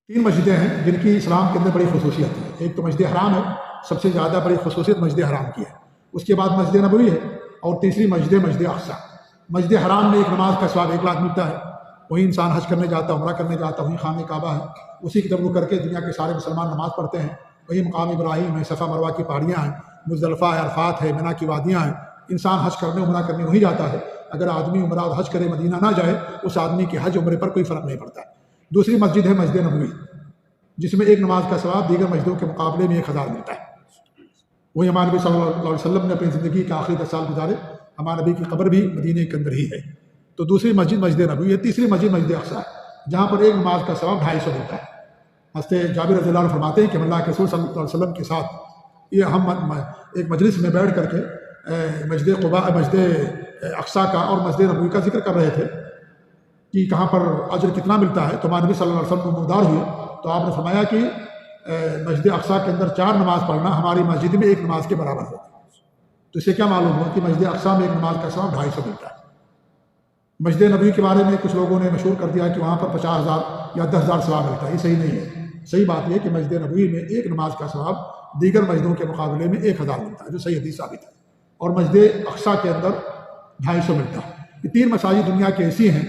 تین مسجدیں ہیں جن کی اسلام کے اندر بڑی خصوصیت ہے۔ ایک تو مسجد حرام ہے، سب سے زیادہ بڑی خصوصیت مسجد حرام کی ہے۔ اس کے بعد مسجد نبوی ہے، اور تیسری مسجد اقصیٰ۔ مسجد حرام میں ایک نماز کا ثواب 1 لاکھ ملتا ہے، وہیں انسان حج کرنے جاتا ہے، عمرہ کرنے جاتا ہے، وہیں خانہ کعبہ ہے، اسی کی طرف رخ کر کے دنیا کے سارے مسلمان نماز پڑھتے ہیں۔ وہی مقام ابراہیم ہے، صفا مروہ کی پہاڑیاں ہیں، مزدلفہ ہے، عرفات ہے، منا کی وادیاں ہیں۔ انسان حج کرنے عمرہ کرنے وہیں جاتا ہے۔ اگر آدمی عمرہ اور حج کرے مدینہ نہ جائے، اس آدمی کے حج عمرے پر کوئی فرق نہیں پڑتا ہے۔ دوسری مسجد ہے مسجد نبوی، جس میں ایک نماز کا ثواب دیگر مسجدوں کے مقابلے میں 1000 ملتا ہے۔ وہی ہمارے نبی صلی اللہ علیہ وسلم نے اپنی زندگی کے آخری 10 سال گزارے، ہمارے نبی کی قبر بھی مدینہ کے اندر ہی ہے۔ تو دوسری مسجد نبوی ہے۔ تیسری مسجد اقصیٰ ہے، جہاں پر ایک نماز کا ثواب 250 ملتا ہے۔ حضرت جابر رضی اللہ عنہ فرماتے ہیں کہ اللہ کے رسول صلی اللہ علیہ وسلم کے ساتھ یہ ہم ایک مجلس میں بیٹھ کر کے مسجد اقصیٰ کا اور مسجد نبوی کا ذکر کر رہے تھے کہ کہاں پر اجر کتنا ملتا ہے۔ تو ہمارے نبی صلی اللہ علیہ وسلم کو مدار ہوئے تو آپ نے فرمایا کہ مسجد اقصیٰ کے اندر 4 نماز پڑھنا ہماری مسجد میں 1 نماز کے برابر ہوگا۔ تو اسے کیا معلوم ہوا کہ مسجد اقصیٰ میں ایک نماز کا ثواب 250 ملتا ہے۔ مسجد نبوی کے بارے میں کچھ لوگوں نے مشہور کر دیا کہ وہاں پر 50,000 یا 10,000 ثواب ملتا ہے۔ یہ صحیح نہیں ہے۔ صحیح بات یہ کہ مسجد نبوی میں ایک نماز کا ثواب دیگر مسجدوں کے مقابلے میں 1000 ملتا ہے، جو صحیح حدیث ثابت ہے، اور مسجد اقصیٰ کے اندر 250 ملتا ہے۔ یہ 3 مساجد دنیا کی ایسی ہیں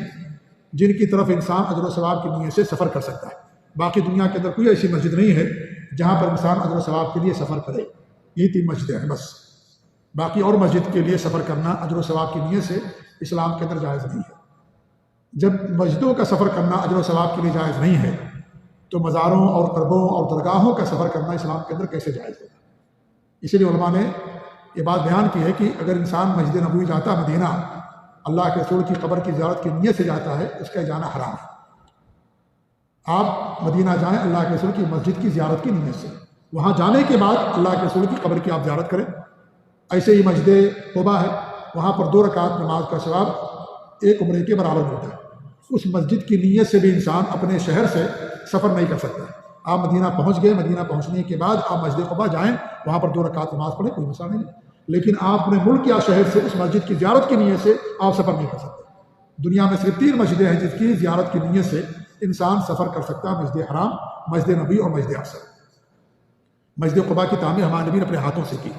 جن کی طرف انسان اجر و ثواب کی نیت سے سفر کر سکتا ہے۔ باقی دنیا کے اندر کوئی ایسی مسجد نہیں ہے جہاں پر انسان اجر و ثواب کے لیے سفر کرے۔ یہی 3 مسجدیں ہیں بس۔ باقی اور مسجد کے لیے سفر کرنا اجر و ثواب کی نیت سے اسلام کے اندر جائز نہیں ہے۔ جب مسجدوں کا سفر کرنا اجر و ثواب کے لیے جائز نہیں ہے تو مزاروں اور قبروں اور درگاہوں کا سفر کرنا اسلام کے اندر کیسے جائز ہوگا؟ اسی لیے علماء نے یہ بات بیان کی ہے کہ اگر انسان مسجد نبوی جاتا مدینہ، اللہ کے رسول کی قبر کی زیارت کی نیت سے جاتا ہے، اس کا جانا حرام ہے۔ آپ مدینہ جائیں اللہ کے رسول کی مسجد کی زیارت کی نیت سے، وہاں جانے کے بعد اللہ کے رسول کی قبر کی آپ زیارت کریں۔ ایسے ہی مسجد قباء ہے، وہاں پر 2 رکعت نماز کا ثواب 1 عمرے کے برابر ہوتا ہے۔ اس مسجد کی نیت سے بھی انسان اپنے شہر سے سفر نہیں کر سکتا۔ آپ مدینہ پہنچ گئے، مدینہ پہنچنے کے بعد آپ مسجد قباء جائیں، وہاں پر 2 رکعت نماز پڑھیں، کوئی مسئلہ نہیں، لیکن آپ اپنے ملک یا شہر سے اس مسجد کی زیارت کی نیت سے آپ سفر نہیں کر سکتے۔ دنیا میں صرف 3 مسجدیں ہیں جس کی زیارت کی نیت سے انسان سفر کر سکتا ہے: مسجد حرام، مسجد نبی اور مسجد اقصیٰ۔ مسجد قباء کی تعمیر ہمارے نبی نے اپنے ہاتھوں سے کی۔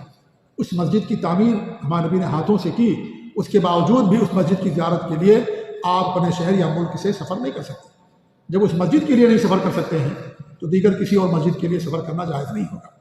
اس مسجد کی تعمیر ہمارے نبی نے ہاتھوں سے کی، اس کے باوجود بھی اس مسجد کی زیارت کے لیے آپ اپنے شہر یا ملک سے سفر نہیں کر سکتے۔ جب اس مسجد کے لیے نہیں سفر کر سکتے ہیں تو دیگر کسی اور مسجد کے لیے سفر کرنا جائز نہیں ہوگا۔